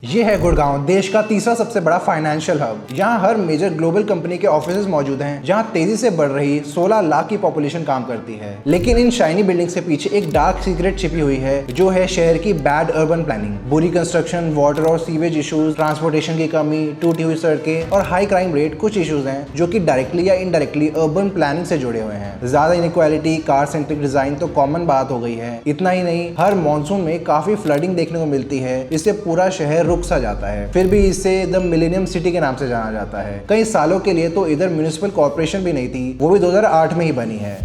ये है गुड़गांव, देश का तीसरा सबसे बड़ा फाइनेंशियल हब। यहाँ हर मेजर ग्लोबल कंपनी के ऑफिसेज मौजूद हैं, जहाँ तेजी से बढ़ रही 16 लाख की पॉपुलेशन काम करती है। लेकिन इन शाइनी बिल्डिंग्स के पीछे एक डार्क सीक्रेट छिपी हुई है, जो है शहर की बैड अर्बन प्लानिंग। बुरी कंस्ट्रक्शन, वाटर और सीवेज इश्यूज, ट्रांसपोर्टेशन की कमी, टूटी हुई सड़कें और हाई क्राइम रेट कुछ इश्यूज हैं जो कि डायरेक्टली या इनडायरेक्टली अर्बन प्लानिंग से जुड़े हुए हैं। ज्यादा इनइक्वालिटी, कार सेंट्रिक डिजाइन तो कॉमन बात हो गई है। इतना ही नहीं, हर मॉनसून में काफी फ्लडिंग देखने को मिलती है, इससे पूरा शहर रुक सा जाता है। फिर भी इसे द मिलेनियम सिटी के नाम से जाना जाता है। कई सालों के लिए तो इधर म्युनिसिपल कॉर्पोरेशन भी नहीं थी, वो भी 2008 में ही बनी है।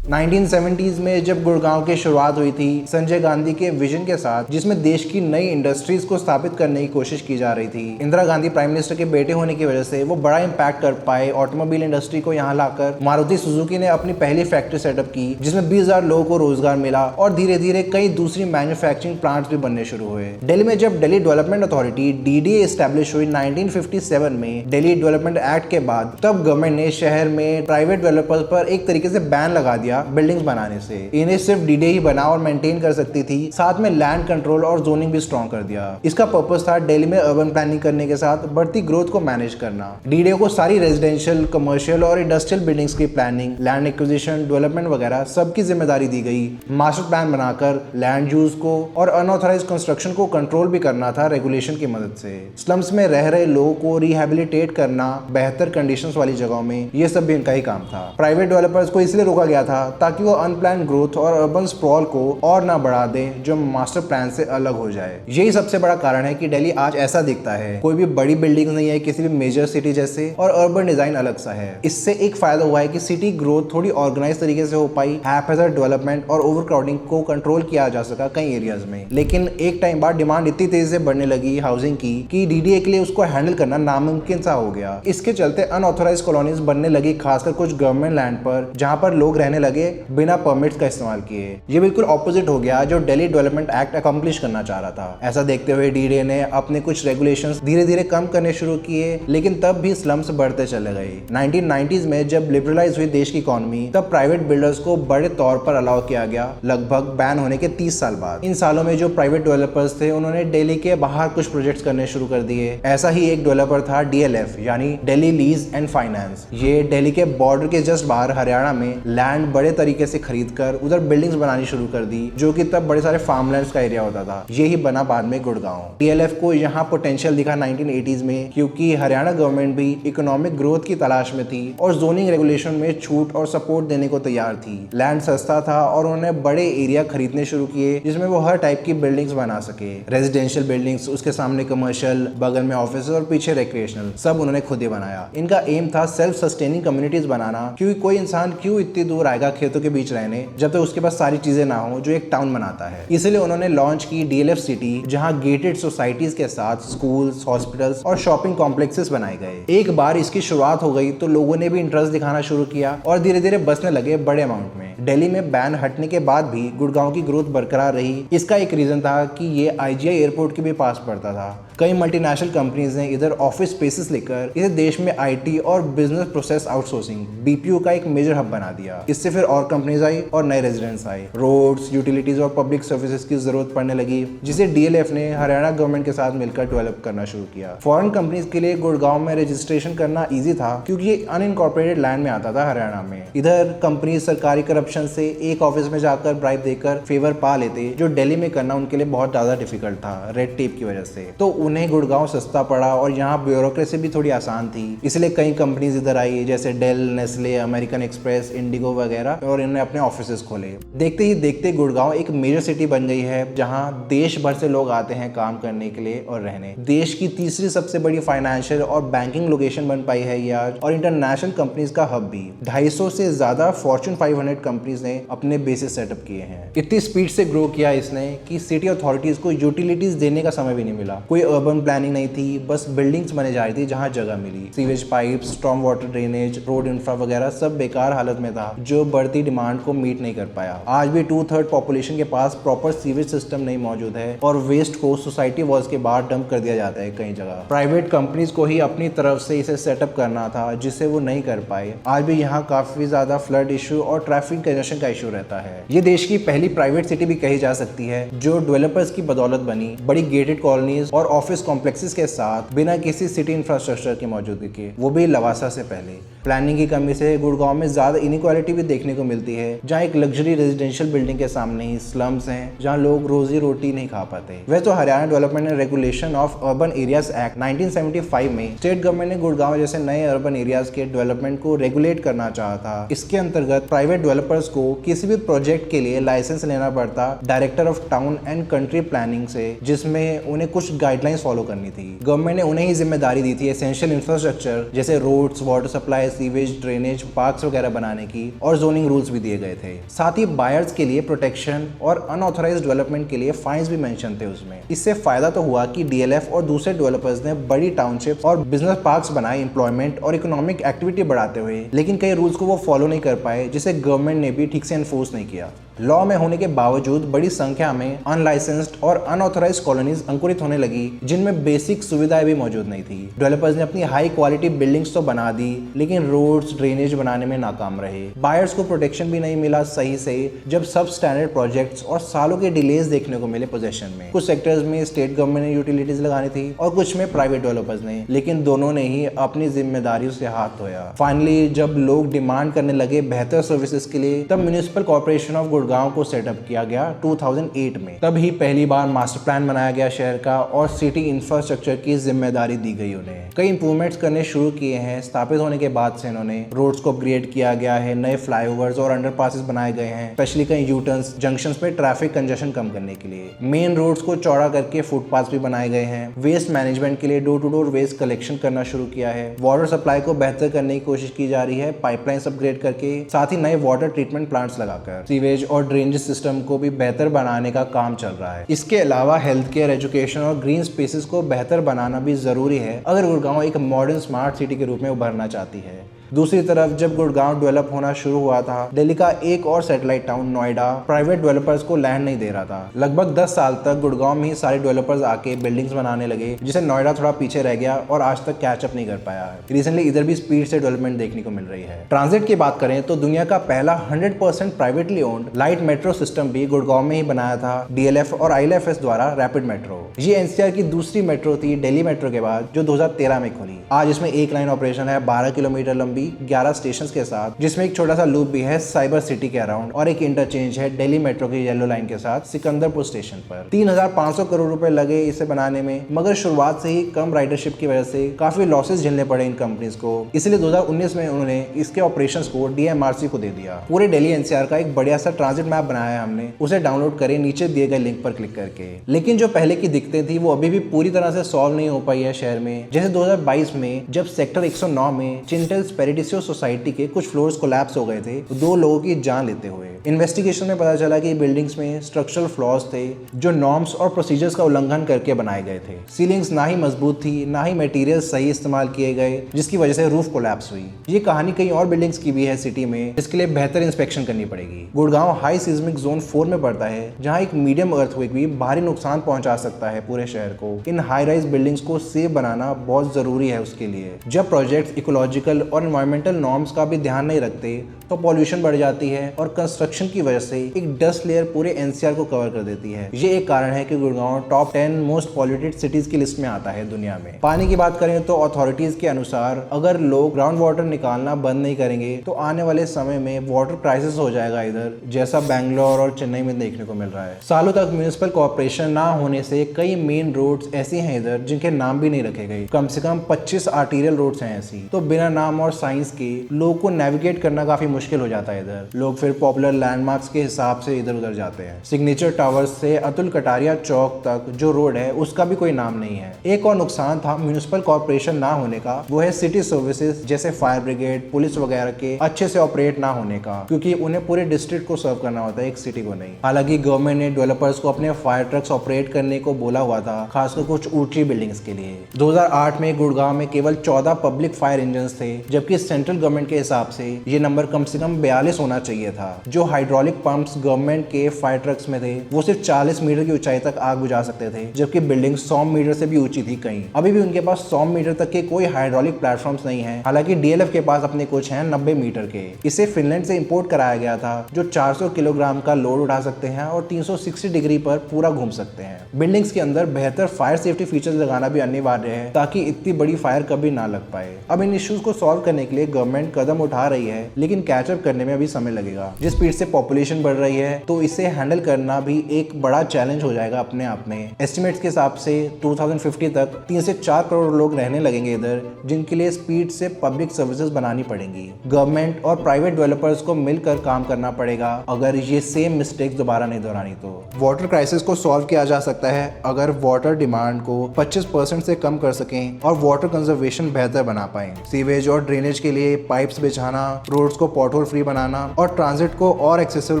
1970s में जब गुड़गांव की शुरुआत हुई थी संजय गांधी के विजन के साथ, जिसमें देश की नई इंडस्ट्रीज को स्थापित करने की कोशिश की जा रही थी। इंदिरा गांधी प्राइम मिनिस्टर के बेटे होने की वजह से वो बड़ा इम्पैक्ट कर पाए ऑटोमोबाइल इंडस्ट्री को यहाँ लाकर। मारुति सुजुकी ने अपनी पहली फैक्ट्री सेटअप की, जिसमें 20,000 लोगों को रोजगार मिला और धीरे धीरे कई दूसरी मैन्युफैक्चरिंग प्लांट्स भी बनने शुरू हुए। दिल्ली में जब Delhi development authority DDA establish हुई 1957 में दिल्ली डेवलपमेंट एक्ट के बाद, तब गवर्नमेंट ने शहर में प्राइवेट डेवलपर्स पर एक तरीके से बैन लगा दिया बिल्डिंग्स बनाने से। इन्हें सिर्फ DDA ही बना और मेंटेन कर सकती थी, साथ में लैंड कंट्रोल और जोनिंग भी स्ट्रॉन्ग कर दिया। इसका पर्पस था दिल्ली में अर्बन प्लानिंग करने के साथ बढ़ती ग्रोथ को मैनेज करना। DDA को सारी रेजिडेंशियल, कमर्शियल और इंडस्ट्रियल बिल्डिंग्स की प्लानिंग, लैंड एक्विजिशन, डेवलपमेंट वगैरह सबकी जिम्मेदारी दी गई। मास्टर प्लान बनाकर लैंड यूज को और अनऑथराइज्ड कंस्ट्रक्शन को कंट्रोल भी करना था रेगुलेशन की मदद से। स्लम्स में रह रहे लोगों को रिहैबिलिटेट करना बेहतर कंडीशंस वाली जगहों में, ये सब भी इनका ही काम था। प्राइवेट डेवलपर्स को इसलिए रोका गया था ताकि वो अनप्लान ग्रोथ और अर्बन स्प्रॉल को और ना बढ़ा दे, जो मास्टर प्लान से अलग हो जाए। यही सबसे बड़ा कारण है कि दिल्ली आज ऐसा दिखता है। कोई भी बड़ी बिल्डिंग नहीं है किसी भी मेजर सिटी जैसे, और अर्बन डिजाइन अलग सा है। इससे एक फायदा हुआ है कि सिटी ग्रोथ थोड़ी ऑर्गेनाइज तरीके से हो पाई, हैफेजर्ड डेवलपमेंट और ओवरक्राउडिंग को कंट्रोल किया जा सका कई एरियाज में। लेकिन एक टाइम बाद डिमांड इतनी तेजी से बढ़ने लगी हाउसिंग की कि DDA के लिए उसको हैंडल करना नामुमकिन सा हो गया। इसके चलते अनऑथराइज कॉलोनीज बनने लगी, खासकर कुछ गवर्नमेंट लैंड पर, जहां पर लोग रहने लगे बिना परमिट्स का इस्तेमाल किए। ये बिल्कुल ऑपोजिट हो गया जो दिल्ली डेवलपमेंट एक्ट अकम्प्लिश करना चाह रहा था। ऐसा देखते हुए DDA ने अपने कुछ रेगुलेशंस धीरे धीरे कम करने शुरू किए, लेकिन तब भी स्लम्स बढ़ते चले गए। 1990s में जब लिबरलाइज हुई देश की इकोनॉमी, तब प्राइवेट बिल्डर्स को बड़े तौर पर अलाउ किया गया, लगभग बैन होने के 30 साल बाद। इन सालों में जो प्राइवेट डेवलपर्स थे, उन्होंने दिल्ली के बाहर कुछ प्रोजेक्ट्स करने शुरू कर दिए। ऐसा ही एक डेवलपर था DLF, यानी दिल्ली लीज एंड फाइनेंस। ये दिल्ली के बॉर्डर के जस्ट बाहर हरियाणा में लैंड बड़े तरीके से खरीद कर उधर बिल्डिंग्स बनानी शुरू कर दी, जो कि तब बड़े सारे फार्मलैंड्स का एरिया होता था। यही बना बाद में गुड़गांव। DLF को यहाँ पोटेंशियल दिखा 1980s में, क्योंकि हरियाणा गवर्नमेंट भी इकोनॉमिक ग्रोथ की तलाश में थी और जोनिंग रेगुलेशन में छूट और सपोर्ट देने को तैयार थी। लैंड सस्ता था और उन्होंने बड़े एरिया खरीदने शुरू किए, जिसमें वो हर टाइप की बिल्डिंग्स बना सके। रेजिडेंशियल बिल्डिंग्स, उसके सामने कमर्शियल, बगल में ऑफिस और पीछे रिक्रिएशनल, सब उन्होंने खुद ही बनाया। इनका एम था सेल्फ सस्टेनिंग कम्युनिटीज बनाना, क्योंकि कोई इंसान क्यों इतनी दूर आएगा खेतों के बीच रहने जब तक उसके पास सारी चीजें ना हो जो एक टाउन बनाता है। इसलिए उन्होंने लॉन्च की DLF सिटी, जहां गेटेड सोसाइटीज के साथ स्कूल्स, हॉस्पिटल्स और शॉपिंग कॉम्प्लेक्सेस बनाए गए। एक बार इसकी शुरुआत हो गई तो लोगों ने भी इंटरेस्ट दिखाना शुरू किया और धीरे धीरे बसने लगे बड़े अमाउंट में। दिल्ली में बैन हटने के बाद भी गुड़गांव की ग्रोथ बरकरार रही। इसका एक रीजन था कि ये IGI एयरपोर्ट के भी पास पड़ता था। कई मल्टीनेशनल कंपनीज ने इधर ऑफिस स्पेसेस लेकर इसे देश में IT और बिजनेस प्रोसेस आउटसोर्सिंग BPO का एक मेजर हब बना दिया। इससे फिर और कंपनीज आई और नए रेजिडेंट्स आए। रोड्स, यूटिलिटीज और पब्लिक सर्विसेज की जरूरत पड़ने लगी, जिसे DLF ने हरियाणा गवर्नमेंट के साथ मिलकर डेवलप करना शुरू किया। फॉरेन कंपनीज के लिए गुड़गांव में रजिस्ट्रेशन करना ईजी था, क्योंकि ये अनइनकॉर्पोरेटेड लैंड में आता था हरियाणा में। इधर कंपनी सरकारी करप्शन से एक ऑफिस में जाकर ब्राइब देकर फेवर पा लेते, जो दिल्ली में करना उनके लिए बहुत ज्यादा डिफिकल्ट था रेड टेप की वजह से। तो उन्हें गुड़गांव सस्ता पड़ा और यहाँ ब्यूरोक्रेसी भी थोड़ी आसान थी, इसलिए कई कंपनीज इधर आई, जैसे Dell, Nestle, American Express, IndiGo वगैरह, और इन्होंने अपने ऑफिसेस खोले। देखते ही देखते गुड़गांव एक मेजर सिटी बन गई है, जहाँ देश भर से लोग आते हैं काम करने के लिए और रहने। देश की तीसरी सबसे बड़ी फाइनेंशियल और बैंकिंग लोकेशन बन पाई है ये आज, और इंटरनेशनल कंपनीज का हब भी। 250 से ज्यादा फॉर्च्यून 500 कंपनीज ने अपने बेसिस सेटअप किए हैं। इतनी स्पीड से ग्रो किया इसने कि सिटी अथॉरिटीज को यूटिलिटीज देने का समय भी नहीं मिला। कोई अर्बन प्लानिंग नहीं थी, बस बिल्डिंग्स बने जा रही थी जहां जगह मिली। Sewage pipe, storm water drainage, road infra वगैरह सब बेकार हालत में था, जो बढ़ती डिमांड को मीट नहीं कर पाया। आज भी 2/3 पॉपुलेशन के पास प्रॉपर सीवेज सिस्टम नहीं मौजूद है और वेस्ट को सोसाइटी वॉल्स के बाहर डंप कर दिया जाता है कई जगह। प्राइवेट कंपनीज को ही अपनी तरफ से इसे सेटअप करना था, जिसे वो नहीं कर पाए। आज भी यहाँ काफी ज्यादा फ्लड इशू और ट्रैफिक का कंजेशन का इशू रहता है। ये देश की पहली प्राइवेट सिटी भी कही जा सकती है जो डेवलपर्स की बदौलत बनी। बड़ी गेटेड कॉलोनीज और ऑफिस कॉम्प्लेक्सेस के साथ बिना किसी सिटी इंफ्रास्ट्रक्चर की मौजूदगी के, वो भी लवासा से पहले। प्लानिंग की कमी से गुड़गांव में ज्यादा इनइक्वालिटी भी देखने को मिलती है, जहाँ एक लग्जरी रेजिडेंशियल बिल्डिंग के सामने ही स्लम्स हैं जहाँ लोग रोजी रोटी नहीं खा पाते। वैसे तो Haryana development and regulation of urban areas act 1975 में स्टेट गवर्नमेंट ने गुड़गांव जैसे नए अर्बन एरियाज के डेवलपमेंट को रेगुलेट करना चाहा था। इसके अंतर्गत प्राइवेट डेवलपर्स को किसी भी प्रोजेक्ट के लिए लाइसेंस लेना पड़ता director of town and country planning से, जिसमें उन्हें कुछ गाइडलाइंस फॉलो करनी थी। गवर्नमेंट ने उन्हें ही जिम्मेदारी दी थी एसेंशियल इंफ्रास्ट्रक्चर जैसे roads, water supply, sewage, drainage, parks वगैरह बनाने की, और जोनिंग रूल्स भी दिए गए थे। साथ ही बायर्स के लिए प्रोटेक्शन और अनऑथराइज्ड डेवलपमेंट के लिए फाइन्स भी मेंशन थे उसमें। इससे फायदा तो हुआ कि डीएलएफ और दूसरे डेवलपर्स ने बड़ी टाउनशिप और बिजनेस पार्क्स बनाए एम्प्लॉयमेंट और इकोनॉमिक एक्टिविटी बढ़ाते हुए, लेकिन कई रूल्स को वो फॉलो नहीं कर पाए जिसे गवर्नमेंट ने भी ठीक से एनफोर्स नहीं किया। लॉ में होने के बावजूद बड़ी संख्या में अनलाइसेंस्ड और अनऑथराइज्ड कॉलोनीज अंकुरित होने लगी जिनमें बेसिक सुविधाएं भी मौजूद नहीं थी। डेवलपर्स ने अपनी हाई क्वालिटी बिल्डिंग्स तो बना दी लेकिन रोड्स, ड्रेनेज बनाने में नाकाम रहे। बायर्स को प्रोटेक्शन भी नहीं मिला सही से जब सब स्टैंडर्ड प्रोजेक्ट्स और सालों के डिलेज देखने को मिले पोजेशन में। कुछ सेक्टर्स में स्टेट गवर्नमेंट ने यूटिलिटीज लगानी थी और कुछ में प्राइवेट डेवलपर्स ने, लेकिन दोनों ने ही अपनी जिम्मेदारियों से हाथ धोया। फाइनली जब लोग डिमांड करने लगे बेहतर सर्विसेज के लिए, तब म्युनिसिपल कॉर्पोरेशन ऑफ गुड़गांव को सेटअप किया गया 2008 में। तब ही पहली बार मास्टर प्लान बनाया गया शहर का और सिटी इंफ्रास्ट्रक्चर की जिम्मेदारी दी गई उन्हें। कई इंप्रूवमेंट्स करने शुरू किए हैं। स्थापित होने के बाद से इन्होंने रोड्स को अपग्रेड किया गया है, नए फ्लाईओवर्स और अंडरपासेस बनाए गए हैं, स्पेशली कई यूटर्न्स, जंक्शंस पे ट्रैफिक कंजेशन कम करने के लिए। मेन रोड्स को चौड़ा करके फुटपाथ भी बनाए गए हैं। वेस्ट मैनेजमेंट के लिए door to door waste collection करना शुरू किया है। वाटर सप्लाई को बेहतर करने की कोशिश की जा रही है पाइपलाइंस अपग्रेड करके, साथ ही नए वाटर ट्रीटमेंट प्लांट्स लगाकर। सीवेज और ड्रेनेज सिस्टम को भी बेहतर बनाने का काम चल रहा है। इसके अलावा हेल्थ केयर, एजुकेशन और ग्रीन स्पेसेस को बेहतर बनाना भी जरूरी है अगर गुड़गांव एक मॉडर्न स्मार्ट सिटी के रूप में उभरना चाहती है। दूसरी तरफ जब गुड़गांव डेवलप होना शुरू हुआ था, दिल्ली का एक और satellite town Noida private developers को लैंड नहीं दे रहा था। लगभग 10 साल तक गुड़गांव में ही सारे डेवलपर्स आके बिल्डिंग्स बनाने लगे, जिसे नोएडा थोड़ा पीछे रह गया और आज तक कैचअप नहीं कर पाया है। रिसेंटली इधर भी स्पीड से डेवलपमेंट देखने को मिल रही है। ट्रांजिट की बात करें तो दुनिया का पहला 100% privately owned light metro system भी गुड़गांव में ही बनाया था डीएलएफ और आईएलएफएस द्वारा रैपिड मेट्रो। ये एनसीआर की दूसरी मेट्रो थी दिल्ली मेट्रो के बाद, जो 2013 में खुली। आज इसमें एक लाइन ऑपरेशन है 12 किलोमीटर लंबी 11 स्टेशन के साथ, जिसमें एक छोटा सा लूप भी है साइबर सिटी के अराउंड और एक इंटरचेंज है दिल्ली मेट्रो की येलो लाइन के साथ सिकंदरपुर स्टेशन पर। 3500 करोड़ रुपए लगे इसे बनाने में, मगर शुरुआत से ही कम राइडरशिप की वजह से काफी लॉसेस झेलने पड़े इन कंपनीज को। इसलिए 2019 में उन्होंने इसके ऑपरेशंस को डीएमआरसी को दे दिया। पूरे दिल्ली एनसीआर का एक बढ़िया सा ट्रांजिट मैप बनाया है हमने, उसे डाउनलोड करें नीचे दिए गए लिंक पर क्लिक करके। लेकिन जो पहले की दिक्कतें थी वो अभी भी पूरी तरह से सॉल्व नहीं हो पाई है शहर में। जैसे 2022 में जब सेक्टर 109 में चिंटल्स पेरिडिसियो सोसाइटी के कुछ फ्लोर्स कोलैप्स हो गए थे 2 लोगों की जान लेते हुए। इन्वेस्टिगेशन में पता चला कि बिल्डिंग्स में स्ट्रक्चरल फ्लॉज थे जो नॉर्म्स और प्रोसीजर्स का उल्लंघन करके बनाए गए थे। सीलिंग्स ना ही मजबूत थी, ना ही मटेरियल सही इस्तेमाल किए गए, जिसकी वजह से रूफ कोलैप्स हुई। ये कहानी कई और बिल्डिंग्स की भी है सिटी में, इसके लिए बेहतर इंस्पेक्शन करनी पड़ेगी। गुड़गांव हाई सिस्मिक जोन 4 में पड़ता है, जहां एक मीडियम अर्थक्वेक भी भारी नुकसान पहुंचा सकता है पूरे शहर को। इन हाई राइज बिल्डिंग्स को सेफ बनाना बहुत जरूरी है उसके लिए। जब प्रोजेक्ट इकोलॉजिकल और एनवायरमेंटल नॉर्म्स का भी ध्यान नहीं रखते तो पॉल्यूशन बढ़ जाती है और कंस्ट्रक्शन की वजह से एक डस्ट लेयर पूरे एनसीआर को कवर कर देती है। ये एक कारण है कि Gurgaon top 10 most polluted cities की लिस्ट में आता है दुनिया में। पानी की बात करें तो अथॉरिटीज के अनुसार अगर लोग ग्राउंड वाटर निकालना बंद नहीं करेंगे तो आने वाले समय में वाटर क्राइसिस हो जाएगा इधर, जैसा बैंगलोर और चेन्नई में देखने को मिल रहा है। सालों तक म्युनिसिपल कॉर्पोरेशन ना होने से कई मेन रोड्स ऐसी हैं इधर जिनके नाम भी नहीं रखे गए। कम से कम 25 आर्टीरियल रोड्स हैं ऐसी, तो बिना नाम और साइंस के लोगों को नेविगेट करना काफी मुश्किल हो जाता है इधर। लोग फिर पॉपुलर लैंडमार्क्स के हिसाब से इधर उधर जाते हैं। सिग्नेचर टावर्स से अतुल कटारिया चौक तक जो रोड है उसका भी कोई नाम नहीं है। एक और नुकसान था म्युनिसिपल कॉर्पोरेशन ना होने का, वो है सिटी सर्विसेज जैसे फायर ब्रिगेड, पुलिस वगैरह के अच्छे से ऑपरेट ना होने का, क्योंकि उन्हें पूरे डिस्ट्रिक्ट को सर्व करना होता है, एक सिटी को नहीं। हालांकि गवर्नमेंट ने डेवलपर्स को अपने फायर ट्रक्स ऑपरेट करने को बोला हुआ था, खासकर कुछ ऊंची बिल्डिंग्स के लिए। 2008 में गुड़गांव में केवल 14 पब्लिक फायर इंजन थे, जबकि सेंट्रल गवर्नमेंट के हिसाब से ये नंबर कम से कम 42 होना चाहिए था। जो हाइड्रोलिक पंप्स गवर्नमेंट के फायर ट्रक्स में थे वो सिर्फ 40 मीटर की ऊंचाई तक आग बुझा सकते थे, जबकि बिल्डिंग 100 मीटर से भी ऊंची थी कहीं। अभी भी उनके पास 100 मीटर तक के कोई हाइड्रोलिक प्लेटफॉर्म्स नहीं है, हालांकि डीएलएफ के पास अपने कुछ हैं 90 मीटर के। इसे फिनलैंड से इंपोर्ट कराया गया था, जो 400 किलोग्राम का लोड उठा सकते हैं और 360 डिग्री पर पूरा घूम सकते हैं। बिल्डिंग्स के अंदर बेहतर फायर सेफ्टी फीचर्स लगाना भी अनिवार्य है, ताकि इतनी बड़ी फायर कभी ना लग पाए। अब इन इश्यूज को सॉल्व करने के लिए गवर्नमेंट कदम उठा रही है, लेकिन कैचअप करने में अभी समय लगेगा। जिस स्पीड से पॉपुलेशन बढ़ रही है, तो इसे हैंडल करना भी एक बड़ा चैलेंज हो जाएगा अपने आप में। एस्टिमेट्स के हिसाब से 2050 तक 3 से 4 करोड़ लोग रहने लगेंगे इधर, जिनके लिए स्पीड से पब्लिक सर्विसेज बनानी पड़ेंगी। गवर्नमेंट और प्राइवेट डेवलपर्स को मिलकर काम करना पड़ेगा अगर ये सेम मिस्टेक्स दोबारा नहीं दोहरानी तो। वाटर क्राइसिस को सॉल्व किया जा सकता है अगर वाटर डिमांड को 25% से कम कर सकें और वाटर कंजर्वेशन बेहतर बना पाएं। सीवेज और ड्रेनेज के लिए पाइप्स बिछाना, रोड्स को पॉटहोल फ्री बनाना और ट्रांजिट को और एक्सेसिबल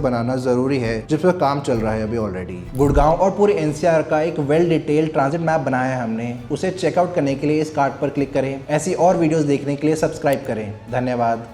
बनाना जरूरी है, जिस पर काम चल रहा है अभी ऑलरेडी। गुड़गांव और पूरे एनसीआर का एक वेल डिटेल्ड ट्रांजिट मैप बनाया है हमने, उसे चेकआउट करने के लिए इस कार्ड पर क्लिक करें। ऐसी और वीडियोस देखने के लिए सब्सक्राइब करें। धन्यवाद।